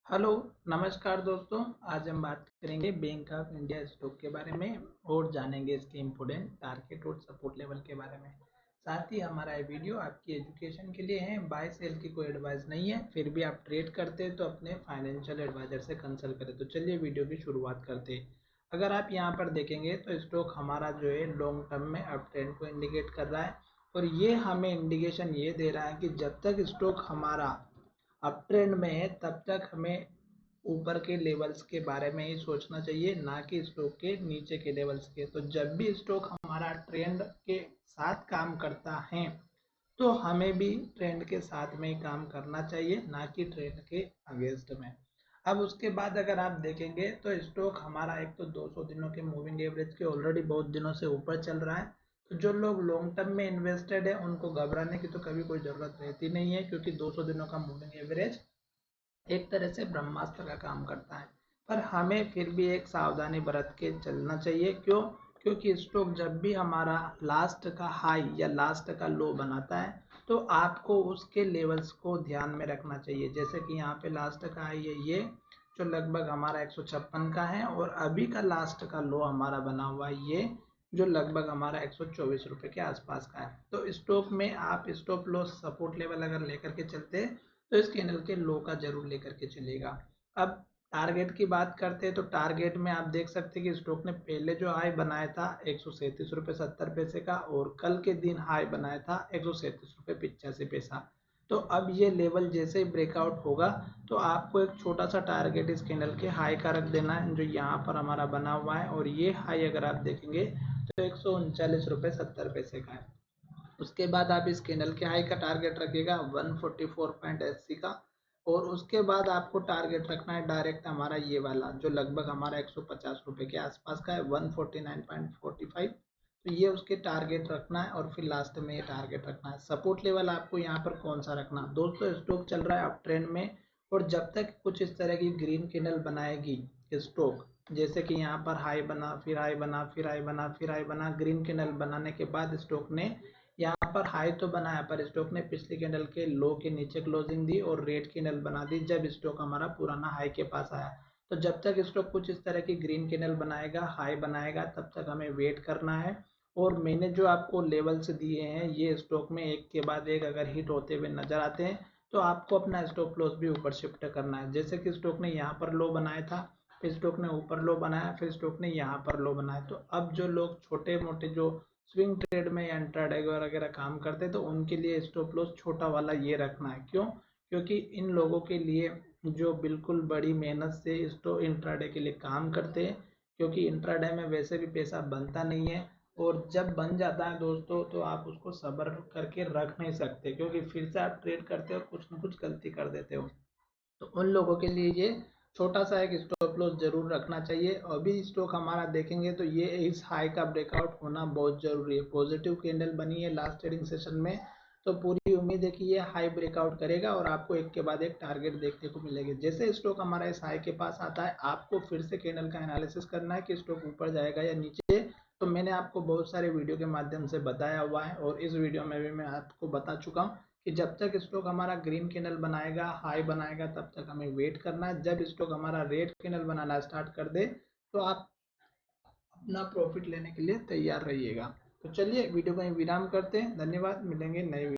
Hello, नमस्कार दोस्तों। आज हम बात करेंगे बैंक ऑफ इंडिया स्टॉक के बारे में और जानेंगे इसके इम्पोर्टेंट टारगेट और सपोर्ट लेवल के बारे में। साथ ही हमारा ये वीडियो आपकी एजुकेशन के लिए है, बाय सेल की कोई एडवाइस नहीं है। फिर भी आप ट्रेड करते हैं तो अपने फाइनेंशियल एडवाइजर से कंसल्ट करें। तो चलिए वीडियो की शुरुआत करते हैं। अगर आप यहाँ पर देखेंगे तो स्टॉक हमारा जो है लॉन्ग टर्म में अप ट्रेंड को इंडिकेट कर रहा है और ये हमें इंडिकेशन ये दे रहा है कि जब तक स्टॉक हमारा अप ट्रेंड में है तब तक हमें ऊपर के लेवल्स के बारे में ही सोचना चाहिए, ना कि स्टॉक के नीचे के लेवल्स के। तो जब भी स्टॉक हमारा ट्रेंड के साथ काम करता है तो हमें भी ट्रेंड के साथ में ही काम करना चाहिए, ना कि ट्रेंड के अगेंस्ट में। अब उसके बाद अगर आप देखेंगे तो स्टॉक हमारा एक तो 200 दिनों के मूविंग एवरेज के ऑलरेडी बहुत दिनों से ऊपर चल रहा है। तो जो लोग लॉन्ग टर्म में इन्वेस्टेड है उनको घबराने की तो कभी कोई ज़रूरत रहती नहीं है, क्योंकि 200 दिनों का मूविंग एवरेज एक तरह से ब्रह्मास्त्र का काम करता है। पर हमें फिर भी एक सावधानी बरत के चलना चाहिए। क्यों? क्योंकि स्टॉक जब भी हमारा लास्ट का हाई या लास्ट का लो बनाता है तो आपको उसके लेवल्स को ध्यान में रखना चाहिए। जैसे कि यहाँ पे लास्ट का हाई है ये, जो लगभग हमारा 156 का है, और अभी का लास्ट का लो हमारा बना हुआ है ये, जो लगभग हमारा 124 रुपये के आसपास का है। तो स्टॉक में आप स्टॉप लॉस सपोर्ट लेवल अगर लेकर के चलते हैं तो इस कैंडल के लो का जरूर लेकर के चलेगा। अब टारगेट की बात करते हैं तो टारगेट में आप देख सकते हैं कि स्टॉक ने पहले जो हाई बनाया था 137 रुपये 70 पैसे का, और कल के दिन हाई बनाया था 137 रुपये 85 पैसा। तो अब ये लेवल जैसे ही ब्रेकआउट होगा तो आपको एक छोटा सा टारगेट इस कैंडल के हाई का रख देना है, जो यहाँ पर हमारा बना हुआ है। और ये हाई अगर आप देखेंगे तो 139 रुपये 70 पैसे का है। उसके बाद आप इस कैंडल के हाई का टारगेट रखिएगा 144.80 का, और उसके बाद आपको टारगेट रखना है डायरेक्ट हमारा ये वाला, जो लगभग हमारा 150 रुपये के आसपास का है, 149.45। तो ये उसके टारगेट रखना है, और फिर लास्ट में ये टारगेट रखना है। सपोर्ट लेवल आपको यहाँ पर कौन सा रखना दोस्तों? स्टॉक चल रहा है अप ट्रेंड में, और जब तक कुछ इस तरह की ग्रीन कैंडल बनाएगी स्टॉक, जैसे कि यहाँ पर हाई बना, फिर हाई बना, फिर हाई बना, फिर हाई बना, ग्रीन कैंडल बनाने के बाद स्टॉक ने यहाँ पर हाई तो बनाया, पर स्टॉक ने पिछली कैंडल के लो के नीचे क्लोजिंग दी और रेड कैंडल बना दी जब स्टॉक हमारा पुराना हाई के पास आया। तो जब तक स्टॉक कुछ इस तरह की ग्रीन कैंडल बनाएगा, हाई बनाएगा, तब तक हमें वेट करना है। और मैंने जो आपको लेवल्स दिए हैं ये स्टॉक में एक के बाद एक अगर हिट होते हुए नजर आते हैं तो आपको अपना स्टॉप लॉस भी ऊपर शिफ्ट करना है। जैसे कि स्टॉक ने यहाँ पर लो बनाया था, फिर स्टॉक ने ऊपर लो बनाया, फिर स्टॉक ने यहाँ पर लो बनाया। तो अब जो लोग छोटे मोटे जो स्विंग ट्रेड में या इंट्राडे वगैरह काम करते हैं तो उनके लिए स्टॉप लॉस छोटा वाला ये रखना है। क्यों? क्योंकि इन लोगों के लिए जो बिल्कुल बड़ी मेहनत से स्टॉक इंट्राडे के लिए काम करते हैं, क्योंकि इंट्राडे में वैसे भी पैसा बनता नहीं है, और जब बन जाता है दोस्तों तो आप उसको सब्र करके रख नहीं सकते, क्योंकि फिर से आप ट्रेड करते हो कुछ ना कुछ गलती कर देते हो। तो उन लोगों के लिए ये छोटा सा एक स्टॉप लॉस जरूर रखना चाहिए। अभी स्टॉक हमारा देखेंगे तो ये इस हाई का ब्रेकआउट होना बहुत जरूरी है। पॉजिटिव कैंडल बनी है लास्ट ट्रेडिंग सेशन में, तो पूरी उम्मीद है कि ये हाई ब्रेकआउट करेगा और आपको एक के बाद एक टारगेट देखने को मिलेगी। जैसे स्टॉक हमारा इस हाई के पास आता है आपको फिर से कैंडल का एनालिसिस करना है कि स्टॉक ऊपर जाएगा या नीचे। तो मैंने आपको बहुत सारे वीडियो के माध्यम से बताया हुआ है, और इस वीडियो में भी मैं आपको बता चुका हूँ कि जब तक स्टॉक हमारा ग्रीन कैंडल बनाएगा, हाई बनाएगा, तब तक हमें वेट करना है। जब स्टॉक हमारा रेड कैंडल बनाना स्टार्ट कर दे तो आप अपना प्रॉफिट लेने के लिए तैयार रहिएगा। तो चलिए वीडियो को विराम करते हैं। धन्यवाद, मिलेंगे नए